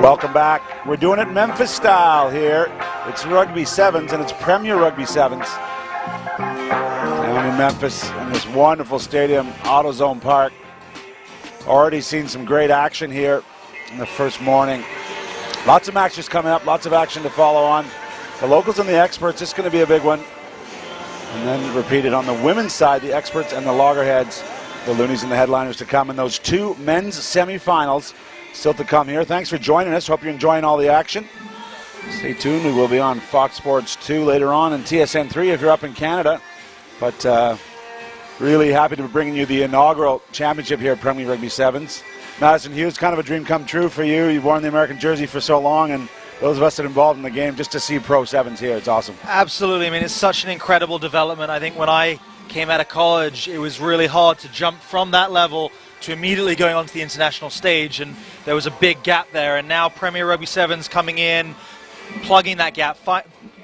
Welcome back. We're doing it Memphis style here. It's Rugby Sevens, and it's Premier Rugby Sevens. Down in Memphis in this wonderful stadium, AutoZone Park. Already seen some great action here in the first morning. Lots of matches coming up, lots of action to follow on. The locals and the experts, this is going to be a big one. And then repeated on the women's side, the experts and the Loggerheads, the Loonies and the headliners to come in those two men's semifinals. Still to come here. Thanks for joining us. Hope you're enjoying all the action. Stay tuned. We will be on Fox Sports 2 later on and TSN 3 if you're up in Canada. But really happy to be bringing you the inaugural championship here at Premier Rugby Sevens. Madison Hughes, kind of a dream come true for you. You've worn the American jersey for so long, and those of us that are involved in the game, just to see Pro Sevens here, it's awesome. Absolutely. I mean, it's such an incredible development. I think when I came out of college, it was really hard to jump from that level to immediately going onto the international stage, and there was a big gap there. And now Premier Rugby Sevens coming in, plugging that gap,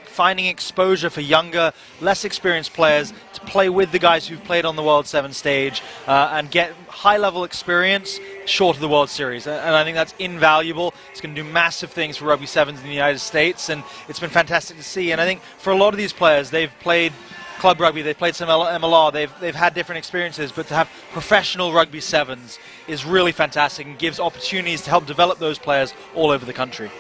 finding exposure for younger, less experienced players to play with the guys who've played on the World Seven stage and get high-level experience short of the World Series. And I think that's invaluable. It's going to do massive things for Rugby Sevens in the United States, and it's been fantastic to see. And I think for a lot of these players, they've played club rugby, they've played some MLR, they've had different experiences, but to have professional Rugby Sevens is really fantastic and gives opportunities to help develop those players all over the country.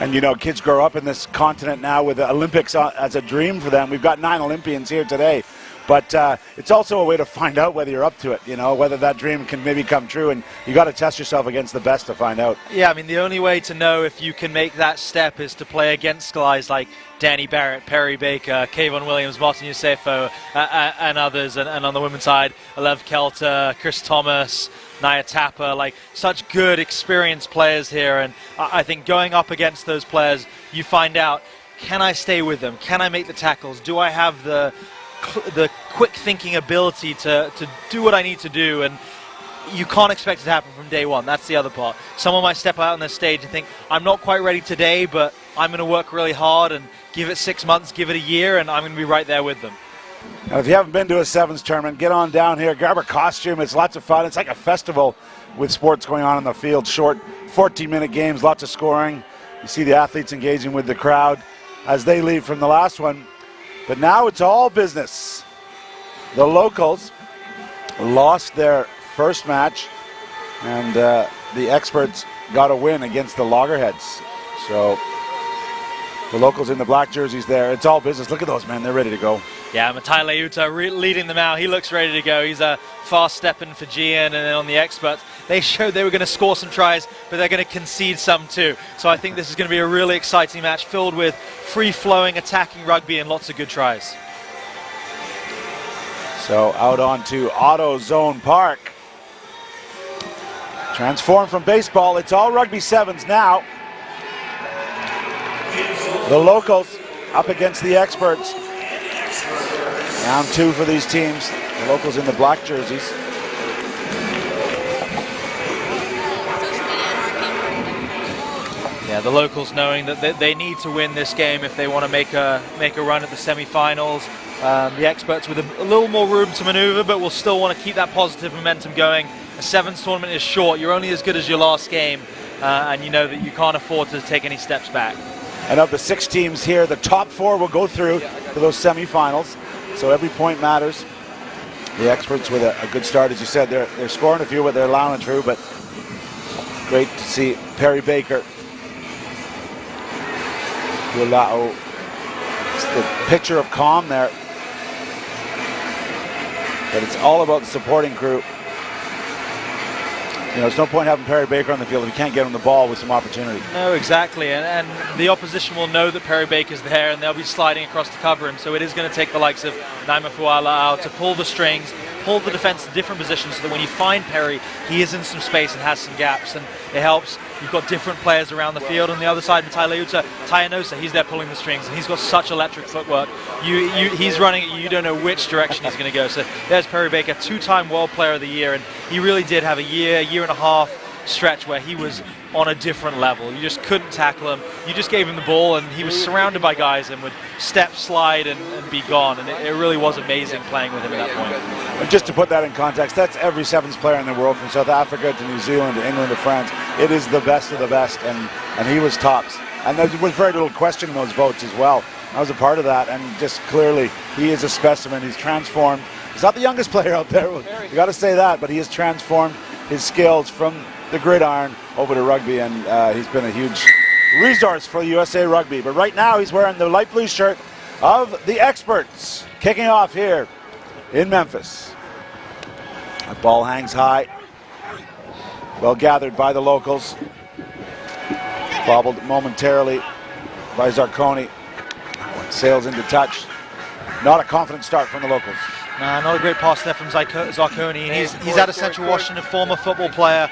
And you know, kids grow up in this continent now with the Olympics as a dream for them. We've got 9 Olympians here today, but it's also a way to find out whether you're up to it, you know, whether that dream can maybe come true, and you got to test yourself against the best to find out. Yeah, I mean, the only way to know if you can make that step is to play against guys like Danny Barrett, Perry Baker, Kevon Williams, Martin Yusefo, and others, and on the women's side, Alev Kelter, Chris Thomas, Naya Tapper, like such good experienced players here. And I think going up against those players, you find out, can I stay with them? Can I make the tackles? Do I have the quick thinking ability to do what I need to do? And you can't expect it to happen from day one. That's the other part. Someone might step out on the stage and think, I'm not quite ready today, but I'm going to work really hard and give it 6 months, give it a year, and I'm going to be right there with them. Now, if you haven't been to a Sevens tournament, get on down here, grab a costume. It's lots of fun. It's like a festival with sports going on in the field. Short 14-minute games, lots of scoring. You see the athletes engaging with the crowd as they leave from the last one. But now it's all business. The locals lost their first match, and the experts got a win against the Loggerheads. So the locals in the black jerseys there. It's all business. Look at those men. They're ready to go. Yeah, Matai Leuta leading them out. He looks ready to go. He's a fast stepping Fijian, and then on the experts, they showed they were going to score some tries, but they're going to concede some too. So I think this is going to be a really exciting match filled with free-flowing, attacking rugby and lots of good tries. So out onto AutoZone Park. Transformed from baseball. It's all Rugby Sevens now. The locals up against the experts. Round 2 for these teams. The locals in the black jerseys. Yeah, the locals knowing that they need to win this game if they want to make a run at the semi-finals. The experts with a little more room to maneuver, but will still want to keep that positive momentum going. A Sevens tournament is short. You're only as good as your last game, and you know that you can't afford to take any steps back. And of the 6 teams here, the top 4 will go through to those semi-finals. So every point matters. The experts with a good start, as you said, they're scoring a few, but they're allowing through. But great to see Perry Baker. Folau. It's the picture of calm there. But it's all about the supporting crew. You know, there's no point having Perry Baker on the field if you can't get him the ball with some opportunity. No, exactly. And the opposition will know that Perry Baker's there, and they'll be sliding across to cover him. So it is going to take the likes of Naima Fuala to pull the strings, pull the defense to different positions so that when you find Perry, he is in some space and has some gaps. And it helps. You've got different players around the field. On the other side, Matai Leuta, Tayanosa, he's there pulling the strings, and he's got such electric footwork. He's running, you don't know which direction he's going to go. So there's Perry Baker, 2-time World Player of the Year, and he really did have a year and a half stretch where he was on a different level. You just couldn't tackle him. You just gave him the ball, and he was surrounded by guys and would step, slide, and be gone. And it really was amazing playing with him at that point. And just to put that in context, that's every sevens player in the world, from South Africa to New Zealand to England to France. It is the best of the best, and he was tops. And there was very little question in those votes as well. I was a part of that, and just clearly he is a specimen. He's transformed. He's not the youngest player out there, you got to say that, but he has transformed his skills from the gridiron over to rugby, and he's been a huge resource for USA Rugby. But right now he's wearing the light blue shirt of the Experts, kicking off here in Memphis. The ball hangs high, well gathered by the locals. Bobbled momentarily by Zarconi. Sails into touch. Not a confident start from the locals. Nah, not a great pass there from Zarconi. He's out of Central Washington, former football player,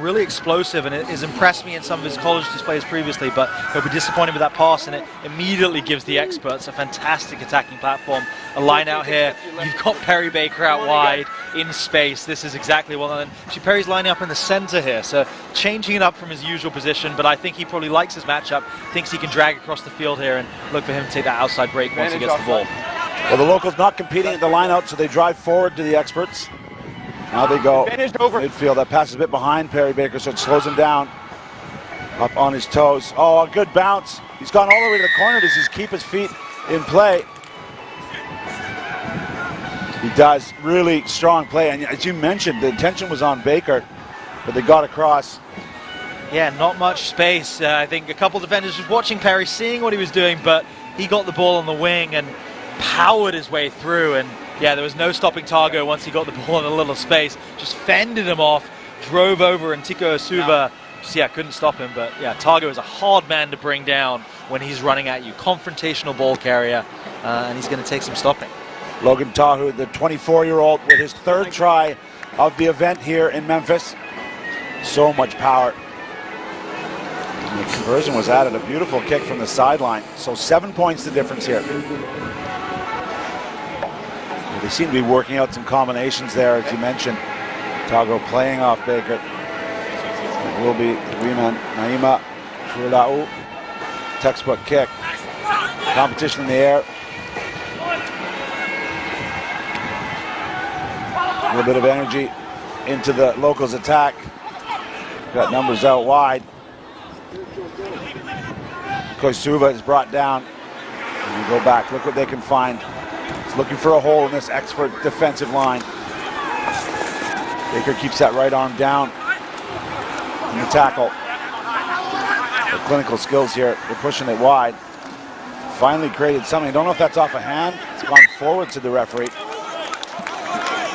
really explosive, and it has impressed me in some of his college displays previously, but he'll be disappointed with that pass, and it immediately gives the Experts a fantastic attacking platform. A line out here, you've got Perry Baker out wide in space. This is exactly what, and Perry's lining up in the center here, so changing it up from his usual position, but I think he probably likes his matchup, thinks he can drag across the field here and look for him to take that outside break once he gets the ball. Well, the locals not competing at the line out, so they drive forward to the Experts. Now they go midfield. That pass is a bit behind Perry Baker, so it slows him down. Up on his toes. Oh, a good bounce. He's gone all the way to the corner. Does he keep his feet in play? He does. Really strong play. And as you mentioned, the intention was on Baker, but they got across. Yeah, not much space. I think a couple defenders just watching Perry, seeing what he was doing, but he got the ball on the wing and powered his way through, and yeah, there was no stopping Targo once he got the ball in a little space. Just fended him off, drove over, and Tiko Asuva, yeah, couldn't stop him. But yeah, Targo is a hard man to bring down when he's running at you. Confrontational ball carrier, and he's going to take some stopping. Logan Tahu, the 24-year-old, with his third try of the event here in Memphis. So much power. And the conversion was added. A beautiful kick from the sideline. So 7 points the difference here. They seem to be working out some combinations there, as you mentioned. Tago playing off Baker. It will be Riemann Naima Folau. Textbook kick. Competition in the air. A little bit of energy into the locals' attack. Got numbers out wide. Koisuva is brought down. And we go back. Look what they can find. He's looking for a hole in this Expert defensive line. Baker keeps that right arm down in the tackle. The clinical skills here. They're pushing it wide. Finally created something. I don't know if that's off a hand. It's gone forward to the referee.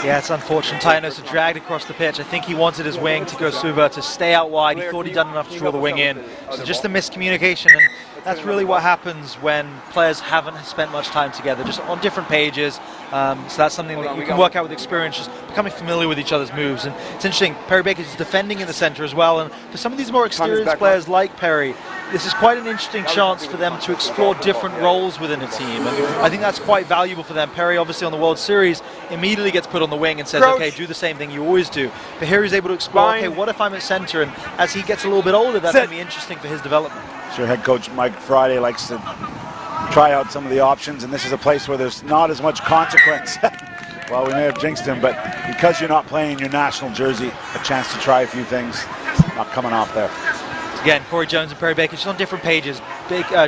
Yeah, it's unfortunate. Tainosa dragged across the pitch. I think he wanted his wing, Tiko Asuva, to stay out wide. He thought he'd done enough to draw the wing in. So just a miscommunication, and that's really what happens when players haven't spent much time together, just on different pages. So that's something that you can work out with experience, just becoming familiar with each other's moves. And it's interesting, Perry Baker is defending in the center as well, and for some of these more experienced players like Perry, this is quite an interesting chance for them to explore different roles within a team, and I think that's quite valuable for them. Perry, obviously on the World Series, immediately gets put on the wing and says, okay, do the same thing you always do. But here he's able to explore, okay, what if I'm at center? And as he gets a little bit older, that's going to be interesting for his development. Sure, head coach Mike Friday likes to try out some of the options, and this is a place where there's not as much consequence. Well, we may have jinxed him, but because you're not playing your national jersey, a chance to try a few things, not coming off there. Again, Corey Jones and Perry Baker just on different pages.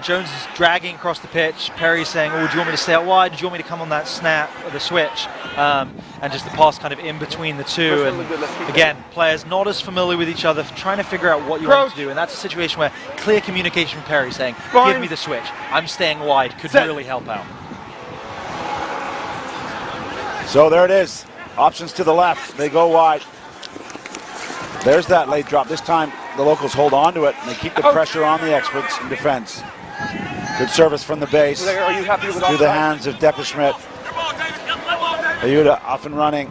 Jones is dragging across the pitch. Perry's saying, oh, do you want me to stay out wide? Do you want me to come on that snap or the switch? And just the pass kind of in between the two. And again, players not as familiar with each other, trying to figure out what you want to do. And that's a situation where clear communication from Perry saying, give me the switch. I'm staying wide. Could really help out. So there it is. Options to the left. They go wide. There's that late drop. This time the locals hold on to it, and they keep the pressure on the Experts in defense. Good service from the base. Are you happy with through the hands of Depperschmidt. Ayuda off and running.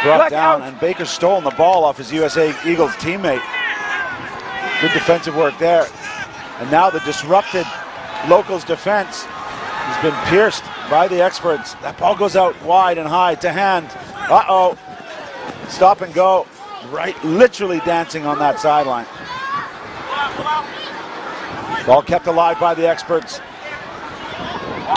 Brought down, and Baker's stolen the ball off his USA Eagles teammate. Good defensive work there. And now the disrupted locals defense has been pierced by the Experts. That ball goes out wide and high to hand. Uh-oh. stop and go, right, literally dancing on that sideline. Ball kept alive by the experts.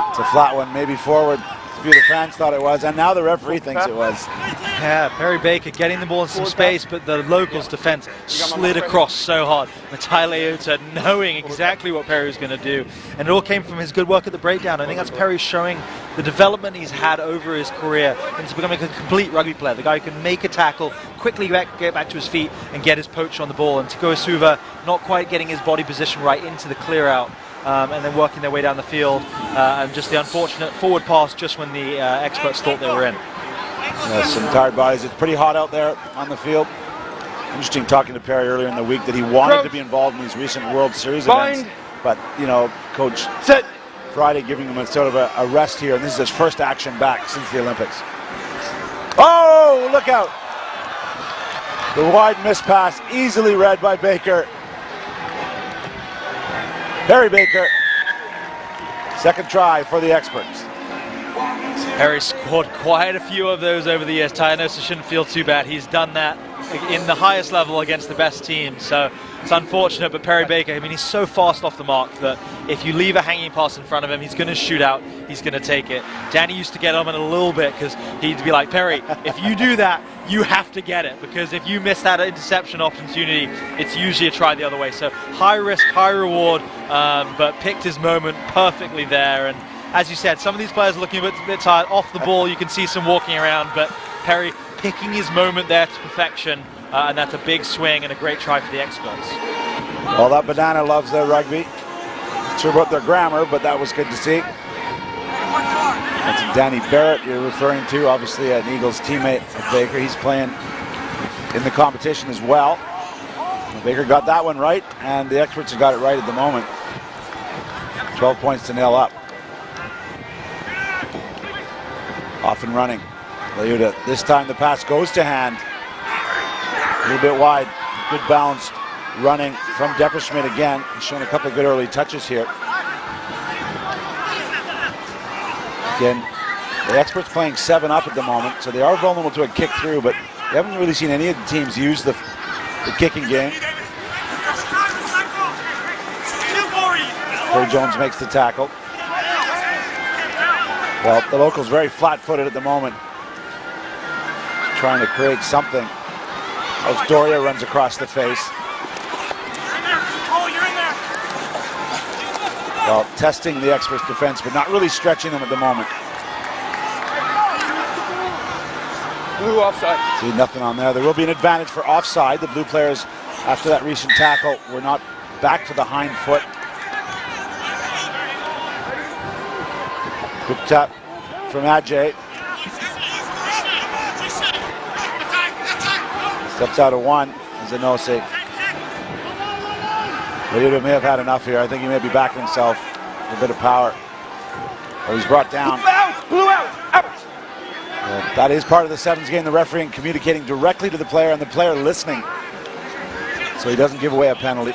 It's a flat one, maybe forward. A few of the fans thought it was, and now the referee thinks it was. Yeah, Perry Baker getting the ball in some space, but the locals' defense slid across so hard. Matai Leota knowing exactly what Perry was going to do, and it all came from his good work at the breakdown. I think that's Perry showing the development he's had over his career into becoming a complete rugby player. The guy who can make a tackle, quickly get back to his feet, and get his poach on the ball. And Tagoa Suva not quite getting his body position right into the clear out. And then working their way down the field, and just the unfortunate forward pass just when the experts thought they were in. Yeah, some tired bodies. It's pretty hot out there on the field. Interesting talking to Perry earlier in the week that he wanted to be involved in these recent World Series events, but you know, Coach Friday giving him a sort of a rest here, and this is his first action back since the Olympics. Oh, look out! The wide miss pass, easily read by Baker. Perry Baker, second try for the experts. Perry scored quite a few of those over the years. Tyanosa shouldn't feel too bad. He's done that in the highest level against the best teams. So it's unfortunate, but Perry Baker, I mean, he's so fast off the mark that if you leave a hanging pass in front of him, he's going to shoot out, he's going to take it. Danny used to get on him a little bit because he'd be like, Perry, if you do that, you have to get it, because if you miss that interception opportunity, it's usually a try the other way. So high risk, high reward, but picked his moment perfectly there. And as you said, some of these players are looking a bit tired off the ball. You can see some walking around, but Perry picking his moment there to perfection, and that's a big swing and a great try for the experts. Well, that banana loves their rugby. Not sure about their grammar, but that was good to see. That's Danny Barrett you're referring to, obviously an Eagles teammate of Baker. He's playing in the competition as well. Baker got that one right, and the experts have got it right at the moment. 12 points to 0 up. Off and running. Leota. This time the pass goes to hand. A little bit wide. Good balance running from Depperschmidt again. He's shown a couple of good early touches here. Again, the experts playing 7 up at the moment, so they are vulnerable to a kick through, but we haven't really seen any of the teams use the kicking game. Corey Jones makes the tackle. Well, the locals very flat-footed at the moment, trying to create something. As Doria runs across the face. Well, testing the experts' defense, but not really stretching them at the moment. Blue offside. See, nothing on there. There will be an advantage for offside. The blue players, after that recent tackle, were not back to the hind foot. Good tap from Ajay. Steps out of one. Zanose. Leota may have had enough here. I think he may be backing himself with a bit of power. Well, he's brought down. Blew out. Well, that is part of the Sevens game. The referee communicating directly to the player and the player listening, so he doesn't give away a penalty.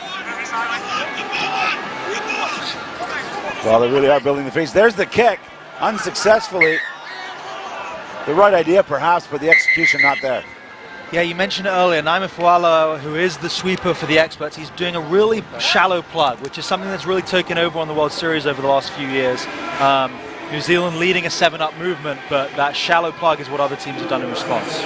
Well, they really are building the face. There's the kick, unsuccessfully. The right idea, perhaps, but the execution not there. Yeah, you mentioned it earlier, Naima Folau, who is the sweeper for the experts, he's doing a really shallow plug, which is something that's really taken over on the World Series over the last few years. New Zealand leading a 7-up movement, but that shallow plug is what other teams have done in response.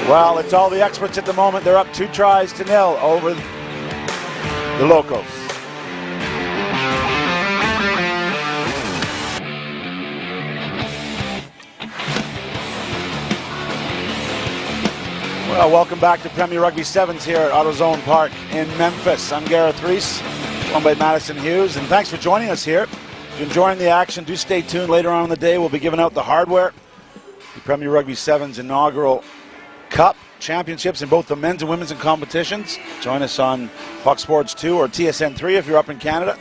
Well, it's all the experts at the moment. They're up 2 tries to 0 over the locals. Well, welcome back to Premier Rugby Sevens here at AutoZone Park in Memphis. I'm Gareth Reese, joined by Madison Hughes, and thanks for joining us here. If you're enjoying the action, do stay tuned. Later on in the day, we'll be giving out the hardware. The Premier Rugby Sevens Inaugural Cup Championships in both the men's and women's competitions. Join us on Fox Sports 2 or TSN 3 if you're up in Canada.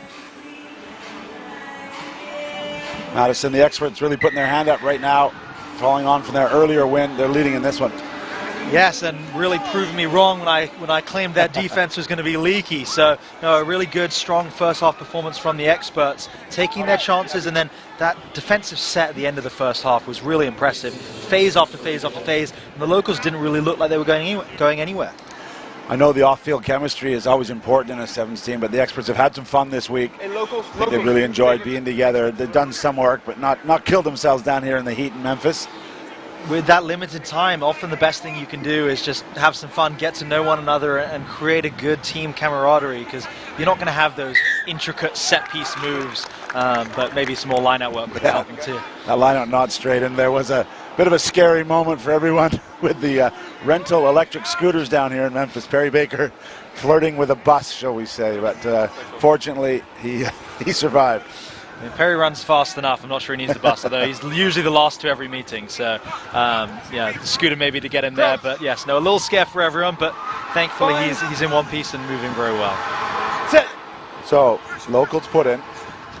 Madison, the experts really putting their hand up right now, following on from their earlier win. They're leading in this one. Yes, and really proved me wrong when I claimed that defense was going to be leaky. So, no, a really good, strong first half performance from the experts, taking their chances, and then that defensive set at the end of the first half was really impressive. Phase after phase after phase, and the locals didn't really look like they were going anywhere. I know the off-field chemistry is always important in a sevens team, but the experts have had some fun this week. Hey, locals, They've really enjoyed being together. They've done some work, but not killed themselves down here in the heat in Memphis. With that limited time, often the best thing you can do is just have some fun, get to know one another, and create a good team camaraderie, because you're not going to have those intricate set-piece moves, but maybe some more line-out work would help them too. That line-out not straight, and there was a bit of a scary moment for everyone with the rental electric scooters down here in Memphis. Perry Baker flirting with a bus, shall we say, but fortunately he survived. I mean, Perry runs fast enough. I'm not sure he needs the bus, although he's usually the last to every meeting. So, yeah, the scooter maybe to get him there. But yes, no, a little scare for everyone. But thankfully, he's in one piece and moving very well. Sit. So, locals put in.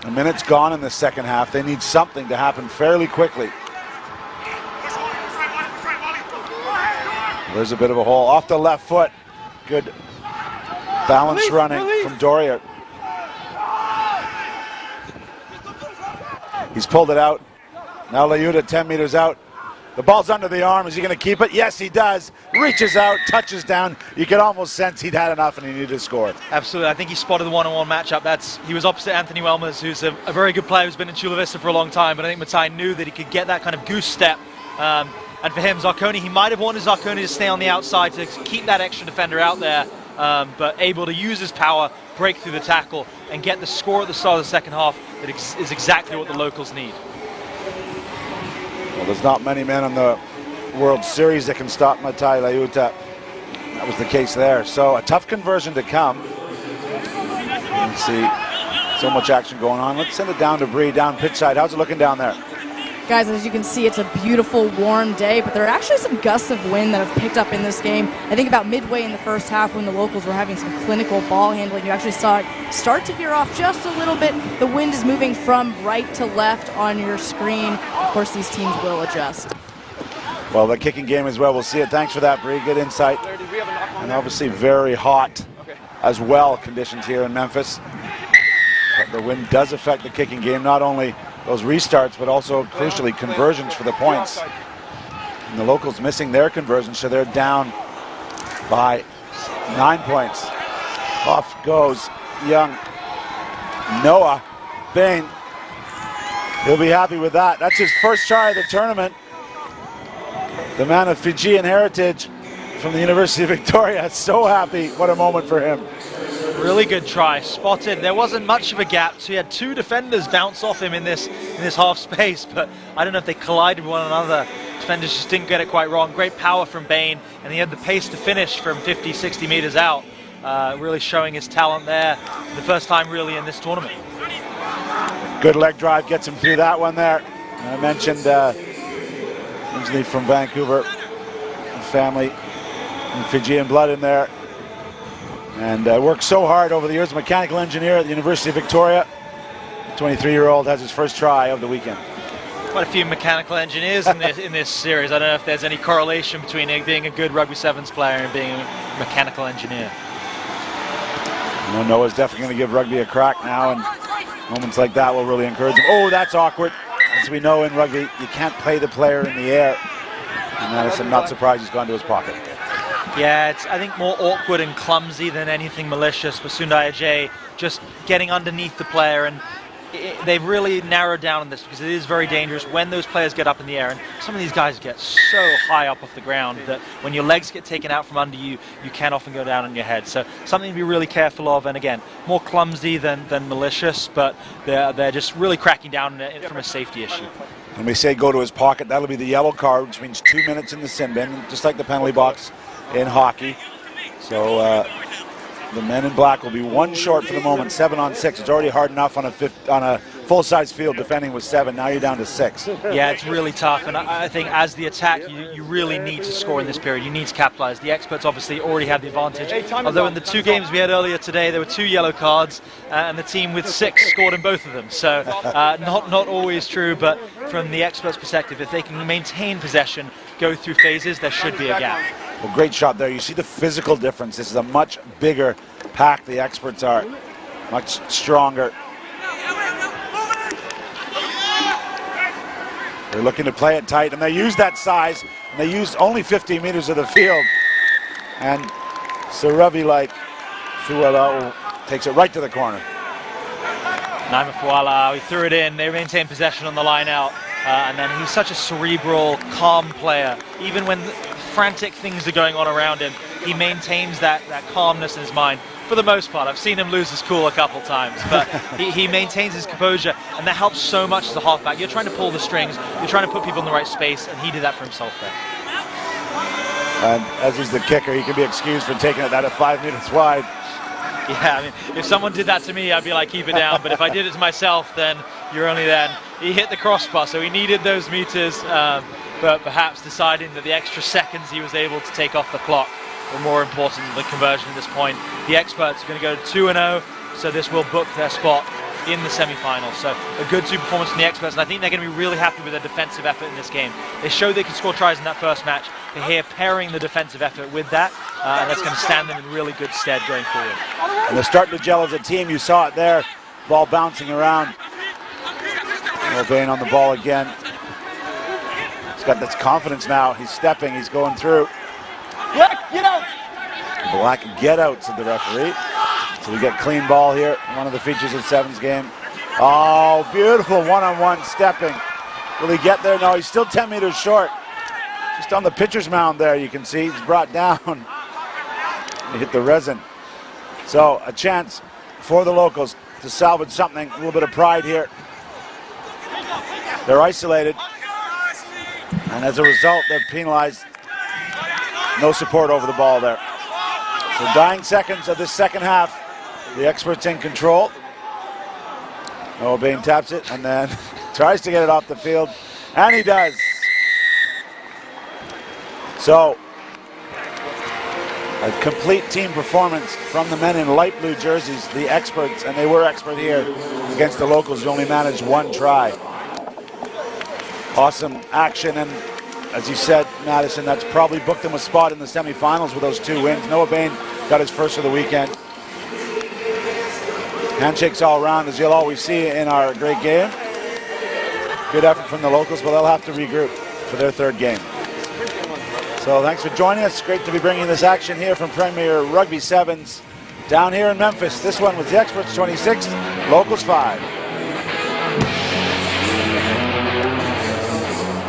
A minute's gone in the second half. They need something to happen fairly quickly. There's a bit of a hole off the left foot. Good balance running from Doria. He's pulled it out. Now Liuta 10 meters out. The ball's under the arm. Is he going to keep it? Yes, he does. Reaches out, touches down. You could almost sense he'd had enough and he needed to score. Absolutely. I think he spotted the one-on-one matchup. He was opposite Anthony Welmers, who's a very good player who's been in Chula Vista for a long time. But I think Matai knew that he could get that kind of goose step. And for him, Zarconi, he might have wanted Zarconi to stay on the outside to keep that extra defender out there. But able to use his power, break through the tackle, and get the score at the start of the second half that is exactly what the locals need. Well, there's not many men in the World Series that can stop Matai Liuta. That was the case there. So a tough conversion to come. Let's see, so much action going on. Let's send it down to Bree, down pitch side. How's it looking down there? Guys, as you can see, it's a beautiful, warm day, but there are actually some gusts of wind that have picked up in this game. I think about midway in the first half when the locals were having some clinical ball handling, you actually saw it start to veer off just a little bit. The wind is moving from right to left on your screen. Of course, these teams will adjust. Well, the kicking game as well. We'll see it. Thanks for that, Bree. Good insight. And obviously very hot as well conditions here in Memphis. But the wind does affect the kicking game, not only those restarts, but also crucially conversions for the points. And the locals missing their conversions, so they're down by 9 points. Off goes young Noah Bain. He'll be happy with that. That's his first try of the tournament. The man of Fijian heritage from the University of Victoria. So happy. What a moment for him. Really good try, spotted. There wasn't much of a gap, so he had two defenders bounce off him in this half space, but I don't know if they collided with one another. Defenders just didn't get it quite wrong. Great power from Bain, and he had the pace to finish from 50, 60 meters out. Really showing his talent there for the first time really in this tournament. Good leg drive gets him through that one there. And I mentioned originally from Vancouver, family and Fijian blood in there. And worked so hard over the years, mechanical engineer at the University of Victoria. The 23-year-old has his first try of the weekend. Quite a few mechanical engineers in this series. I don't know if there's any correlation between being a good rugby sevens player and being a mechanical engineer. You know, Noah's definitely going to give rugby a crack now, and moments like that will really encourage him. Oh, that's awkward. As we know in rugby, you can't play the player in the air. And Madison, not surprised he's gone to his pocket. Yeah, it's, I think, more awkward and clumsy than anything malicious, but Sundaya J just getting underneath the player, and they've really narrowed down on this because it is very dangerous when those players get up in the air, and some of these guys get so high up off the ground that when your legs get taken out from under you, you can often go down on your head. So something to be really careful of, and again, more clumsy than malicious, but they're just really cracking down from a safety issue. When we say go to his pocket, that'll be the yellow card, which means 2 minutes in the sin bin, just like the penalty box in hockey. So the men in black will be one short for the moment, 7 on 6. It's already hard enough on a full-size field defending with 7. Now you're down to 6. Yeah, it's really tough, and I think as the attack, you really need to score in this period. You need to capitalize. The experts obviously already have the advantage, although in the 2 games we had earlier today, there were 2 yellow cards, and the team with 6 scored in both of them. So not always true, but from the experts' perspective, if they can maintain possession, go through phases, there should be a gap. Well, great shot there. You see the physical difference. This is a much bigger pack. The experts are much stronger. They're looking to play it tight, and they use that size, and they use only 15 meters of the field. And Saravi, like Fuala, takes it right to the corner. Naima Fuala, he threw it in. They maintained possession on the line out. And then he's such a cerebral, calm player. Even when frantic things are going on around him, he maintains that calmness in his mind. For the most part, I've seen him lose his cool a couple times, but he maintains his composure, and that helps so much as a halfback. You're trying to pull the strings, you're trying to put people in the right space, and he did that for himself there. And as he's the kicker, he can be excused for taking it at 5 meters wide. Yeah, I mean, if someone did that to me, I'd be like, keep it down. But if I did it to myself, then you're only then. He hit the crossbar, so he needed those meters, but perhaps deciding that the extra seconds he was able to take off the clock were more important than the conversion at this point. The experts are going to go 2-0, so this will book their spot in the semi-final. So a good 2 performance from the experts, and I think they're going to be really happy with their defensive effort in this game. They showed they could score tries in that first match. They're here pairing the defensive effort with that, and that's going to stand them in really good stead going forward. And they're starting to gel as a team. You saw it there. Ball bouncing around. Bain on the ball again. He's got this confidence now. He's stepping. He's going through. Black, get out! Black get out, said the referee. So we get clean ball here. One of the features of Sevens game. Oh, beautiful one-on-one stepping. Will he get there? No, he's still 10 meters short. Just on the pitcher's mound there, you can see he's brought down. He hit the resin. So a chance for the locals to salvage something. A little bit of pride here. They're isolated. And as a result, they're penalized. No support over the ball there. So dying seconds of this second half. The experts in control. Bain taps it and then tries to get it off the field. And he does. So, a complete team performance from the men in light blue jerseys, the experts, and they were expert here against the locals who only managed 1 try. Awesome action, and as you said, Madison, that's probably booked him a spot in the semifinals with those 2 wins. Noah Bain got his first of the weekend. Handshakes all around, as you'll always see in our great game. Good effort from the locals, but they'll have to regroup for their 3rd game. So thanks for joining us. Great to be bringing this action here from Premier Rugby Sevens down here in Memphis. This one was the Experts 26, Locals 5.